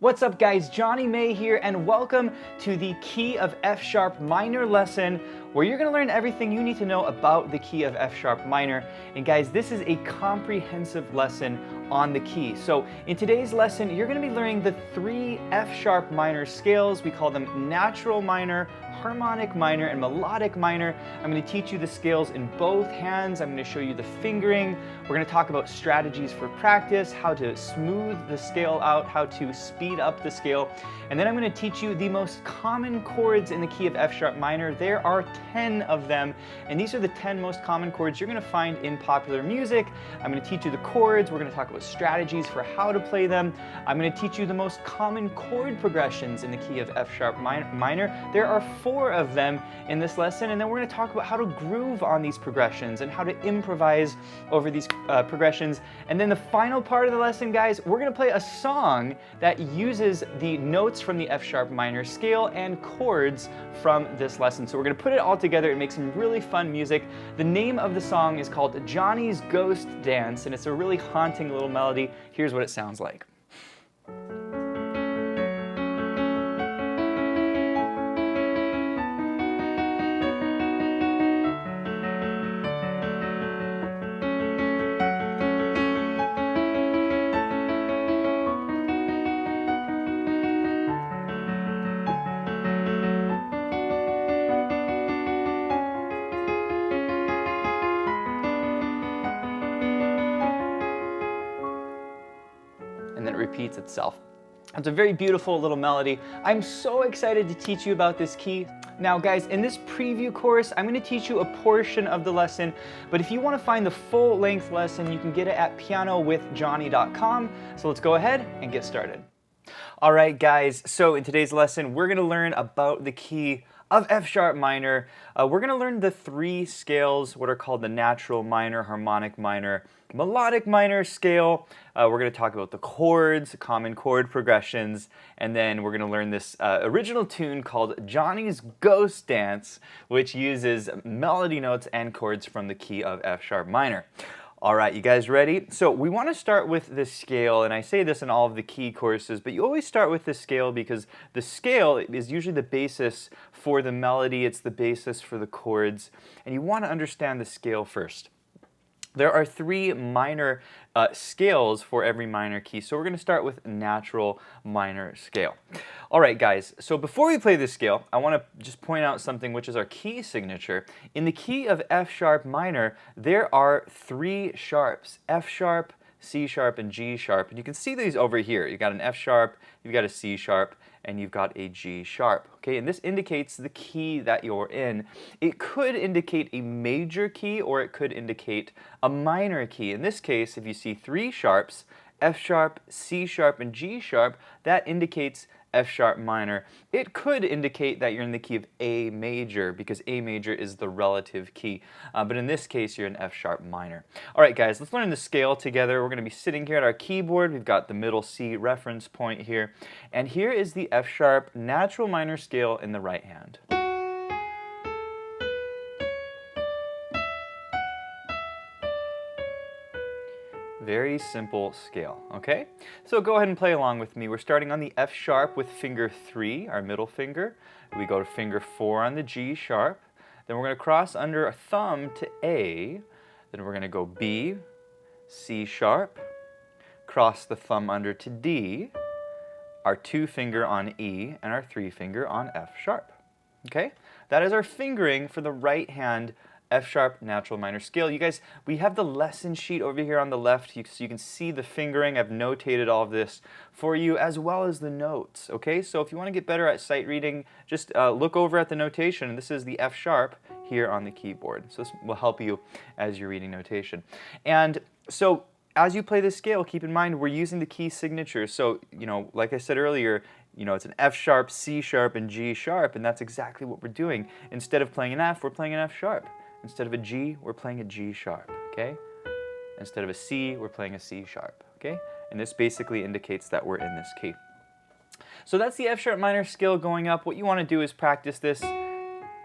What's up guys, Jonny May here and welcome to the key of F sharp minor lesson where you're going to learn everything you need to know about the key of F sharp minor. And guys, this is a comprehensive lesson on the key. So in today's lesson, you're going to be learning the three F sharp minor scales. We call them natural minor, harmonic minor, and melodic minor. I'm going to teach you the scales in both hands. I'm going to show you the fingering. We're going to talk about strategies for practice, how to smooth the scale out, how to speed up the scale. And then I'm going to teach you the most common chords in the key of F sharp minor. There are 10 of them, and these are the 10 most common chords you're going to find in popular music. I'm going to teach you the chords. We're going to talk about strategies for how to play them. I'm going to teach you the most common chord progressions in the key of F sharp minor. There are 4 of them in this lesson, and then we're going to talk about how to groove on these progressions and how to improvise over these progressions. And then the final part of the lesson, guys, we're going to play a song that uses the notes from the F sharp minor scale and chords from this lesson. So we're going to put it all together and make some really fun music. The name of the song is called Jonny's Ghost Dance, and it's a really haunting little melody. Here's what it sounds like. And then it repeats itself. It's a very beautiful little melody. I'm so excited to teach you about this key. Now guys, in this preview course, I'm going to teach you a portion of the lesson, but if you want to find the full-length lesson, you can get it at pianowithjonny.com. So let's go ahead and get started. All right guys, so in today's lesson, we're going to learn about the key of F sharp minor. We're going to learn the 3 scales, what are called the natural minor, harmonic minor, melodic minor scale. We're going to talk about the chords, common chord progressions, and then we're going to learn this original tune called Jonny's Ghost Dance, which uses melody notes and chords from the key of F sharp minor. All right, you guys ready? So we want to start with the scale, and I say this in all of the key courses, but you always start with the scale because the scale is usually the basis for the melody, it's the basis for the chords, and you want to understand the scale first. There are 3 minor scales for every minor key, so we're going to start with natural minor scale. All right, guys, so before we play this scale, I want to just point out something which is our key signature. In the key of F sharp minor, there are 3 sharps, F sharp, C sharp, and G sharp, and you can see these over here. You've got an F sharp, you've got a C sharp, and you've got a G sharp, okay? And this indicates the key that you're in. It could indicate a major key or it could indicate a minor key. In this case, if you see 3 sharps, F sharp, C sharp, and G sharp, that indicates F sharp minor. It could indicate that you're in the key of A major because A major is the relative key. But in this case, you're in F sharp minor. All right, guys, let's learn the scale together. We're going to be sitting here at our keyboard. We've got the middle C reference point here. And here is the F sharp natural minor scale in the right hand. Very simple scale, okay? So go ahead and play along with me. We're starting on the F sharp with finger 3, our middle finger. We go to finger 4 on the G sharp. Then we're going to cross under a thumb to A. Then we're going to go B, C sharp, cross the thumb under to D, our 2 finger on E, and our 3 finger on F sharp. Okay? That is our fingering for the right hand F sharp natural minor scale. You guys, we have the lesson sheet over here on the left, so you can see the fingering. I've notated all of this for you as well as the notes, okay? So if you want to get better at sight reading, just look over at the notation. This is the F sharp here on the keyboard. So this will help you as you're reading notation. And so as you play this scale, keep in mind we're using the key signatures. So, you know, like I said earlier, you know, it's an F sharp, C sharp, and G sharp, and that's exactly what we're doing. Instead of playing an F, we're playing an F sharp. Instead of a G, we're playing a G sharp, okay? Instead of a C, we're playing a C sharp, okay? And this basically indicates that we're in this key. So that's the F sharp minor scale going up. What you want to do is practice this,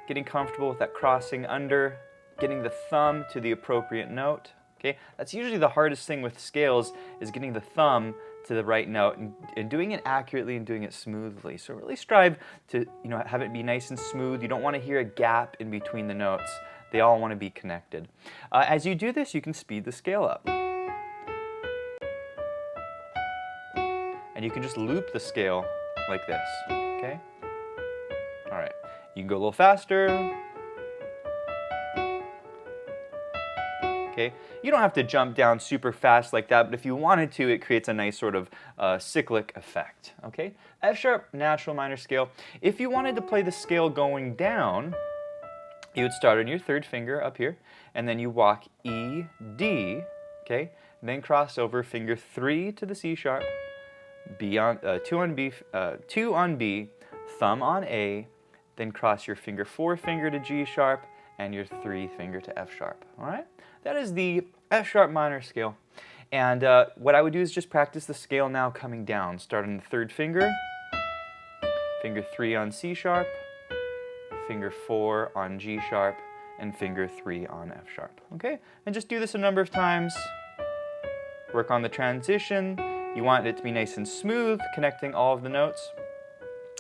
getting comfortable with that crossing under, getting the thumb to the appropriate note, okay? That's usually the hardest thing with scales, is getting the thumb to the right note, and doing it accurately and doing it smoothly. So really strive to, have it be nice and smooth. You don't want to hear a gap in between the notes. They all want to be connected. As you do this, you can speed the scale up. And you can just loop the scale like this, okay? All right, you can go a little faster. Okay, you don't have to jump down super fast like that, but if you wanted to, it creates a nice sort of cyclic effect, okay? F sharp, natural minor scale. If you wanted to play the scale going down, you would start on your third finger up here, and then you walk E, D, okay? And then cross over finger 3 to the C sharp, B on, 2 on B, 2 on B, thumb on A, then cross your finger 4 finger to G sharp, and your 3 finger to F sharp, all right? That is the F sharp minor scale. And what I would do is just practice the scale now coming down. Start on the third finger, finger 3 on C sharp, finger 4 on G sharp, and finger 3 on F sharp, okay? And just do this a number of times. Work on the transition. You want it to be nice and smooth, connecting all of the notes.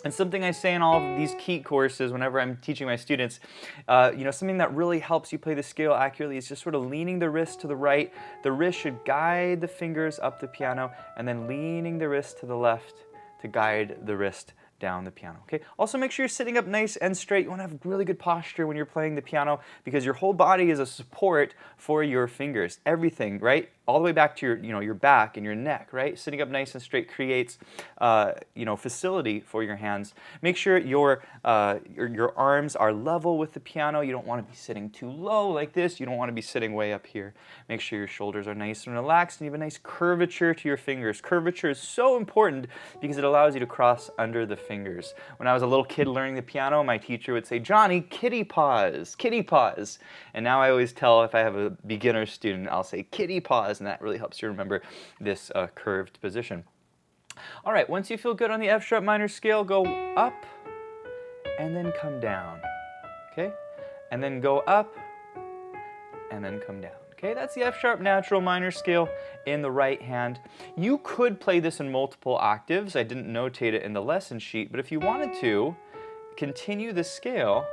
And something I say in all of these key courses whenever I'm teaching my students, something that really helps you play the scale accurately is just sort of leaning the wrist to the right. The wrist should guide the fingers up the piano, and then leaning the wrist to the left to guide the wrist down the piano, okay? Also make sure you're sitting up nice and straight. You want to have really good posture when you're playing the piano because your whole body is a support for your fingers. Everything, right? All the way back to your, your back and your neck, right? Sitting up nice and straight creates, facility for your hands. Make sure your arms are level with the piano. You don't want to be sitting too low like this. You don't want to be sitting way up here. Make sure your shoulders are nice and relaxed, and you have a nice curvature to your fingers. Curvature is so important because it allows you to cross under the fingers. When I was a little kid learning the piano, my teacher would say, "Johnny, kitty paws, kitty paws." And now I always tell, if I have a beginner student, I'll say kitty paws, and that really helps you remember this curved position. All right, once you feel good on the F sharp minor scale, go up and then come down, okay? And then go up and then come down, okay? That's the F sharp natural minor scale in the right hand. You could play this in multiple octaves. I didn't notate it in the lesson sheet, but if you wanted to continue the scale,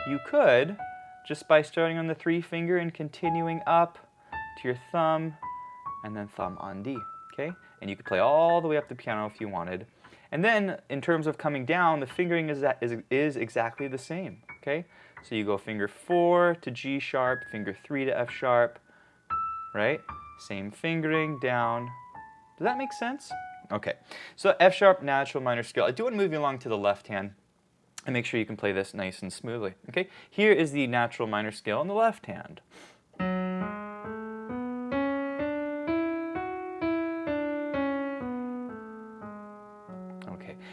you could just by starting on the 3 finger and continuing up to your thumb, and then thumb on D, okay? And you could play all the way up the piano if you wanted. And then, in terms of coming down, the fingering is exactly the same, okay? So you go finger 4 to G sharp, finger 3 to F sharp, right? Same fingering down. Does that make sense? Okay, so F sharp natural minor scale. I do want to move you along to the left hand and make sure you can play this nice and smoothly, okay? Here is the natural minor scale in the left hand.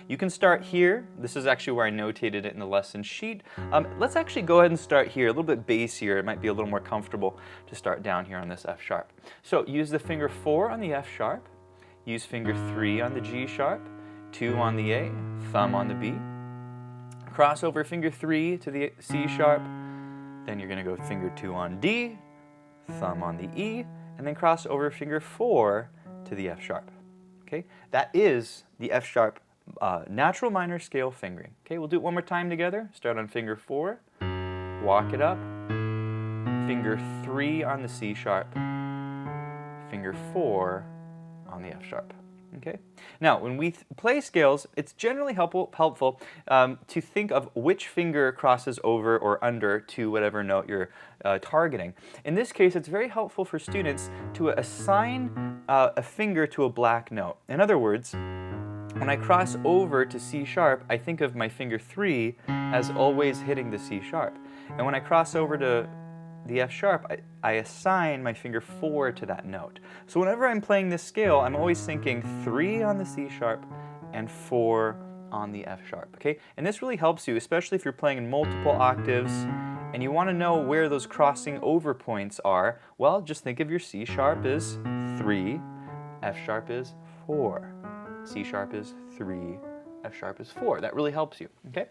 You can start here. This is actually where I notated it in the lesson sheet. Let's actually go ahead and start here, a little bit bassier. It might be a little more comfortable to start down here on this F sharp. So use the finger 4 on the F sharp, use finger 3 on the G sharp, 2 on the A, thumb on the B, cross over finger 3 to the C sharp, then you're gonna go finger 2 on D, thumb on the E, and then cross over finger 4 to the F sharp, okay? That is the F sharp natural minor scale fingering. Okay, we'll do it one more time together. Start on finger 4, walk it up, finger 3 on the C sharp, finger 4 on the F sharp. Okay. Now, when we play scales, it's generally helpful to think of which finger crosses over or under to whatever note you're targeting. In this case, it's very helpful for students to assign a finger to a black note. In other words, when I cross over to C sharp, I think of my finger 3 as always hitting the C sharp. And when I cross over to the F sharp, I assign my finger 4 to that note. So whenever I'm playing this scale, I'm always thinking 3 on the C sharp and 4 on the F sharp, okay? And this really helps you, especially if you're playing in multiple octaves and you want to know where those crossing over points are. Well, just think of your C sharp as 3, F sharp is 4. C sharp is 3, F sharp is 4. That really helps you, okay?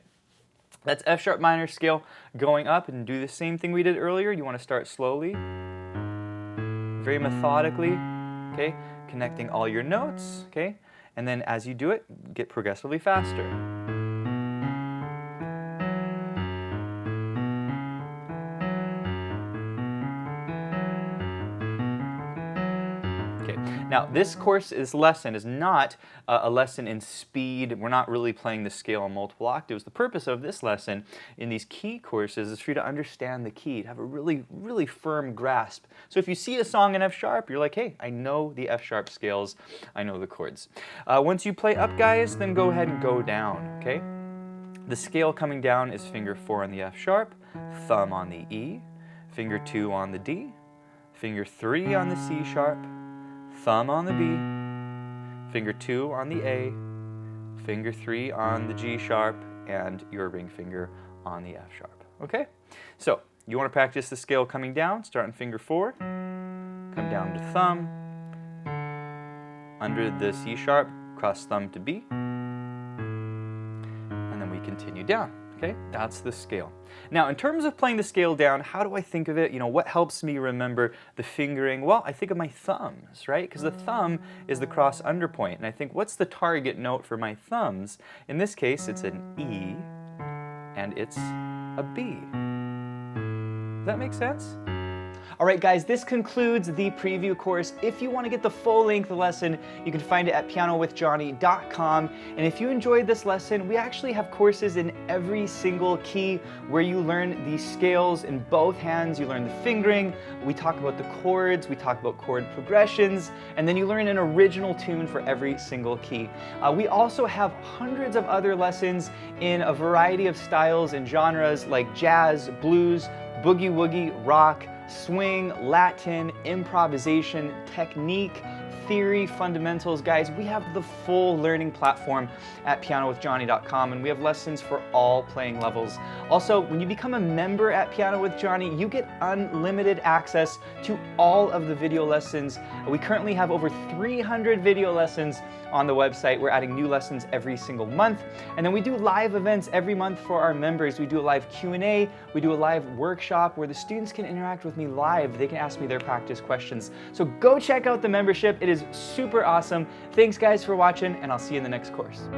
That's F sharp minor scale going up, and do the same thing we did earlier. You want to start slowly, very methodically, okay? connecting all your notes, okay? And then as you do it, get progressively faster. Now, this lesson is not a lesson in speed. We're not really playing the scale on multiple octaves. The purpose of this lesson in these key courses is for you to understand the key, to have a really, really firm grasp. So if you see a song in F sharp, you're like, hey, I know the F sharp scales, I know the chords. Once you play up, guys, then go ahead and go down, okay? The scale coming down is finger 4 on the F sharp, thumb on the E, finger 2 on the D, finger 3 on the C sharp, thumb on the B, finger 2 on the A, finger 3 on the G sharp, and your ring finger on the F sharp. Okay? So, you want to practice the scale coming down, start on finger 4, come down to thumb, under the C sharp, cross thumb to B, and then we continue down. Okay, that's the scale. Now, in terms of playing the scale down, how do I think of it? You know, what helps me remember the fingering? Well, I think of my thumbs, right? Because the thumb is the cross underpoint. And I think, what's the target note for my thumbs? In this case, it's an E, and it's a B. Does that make sense? All right, guys, this concludes the preview course. If you want to get the full-length lesson, you can find it at pianowithjonny.com. And if you enjoyed this lesson, we actually have courses in every single key where you learn the scales in both hands, you learn the fingering, we talk about the chords, we talk about chord progressions, and then you learn an original tune for every single key. We also have hundreds of other lessons in a variety of styles and genres like jazz, blues, boogie-woogie, rock, swing, Latin, improvisation, technique, theory, fundamentals. Guys, we have the full learning platform at pianowithjonny.com, and we have lessons for all playing levels. Also, when you become a member at Piano with Jonny, you get unlimited access to all of the video lessons. We currently have over 300 video lessons on the website. We're adding new lessons every single month. And then we do live events every month for our members. We do a live Q&A, we do a live workshop where the students can interact with me live. They can ask me their practice questions. So go check out the membership. It is super awesome. Thanks guys for watching, and I'll see you in the next course.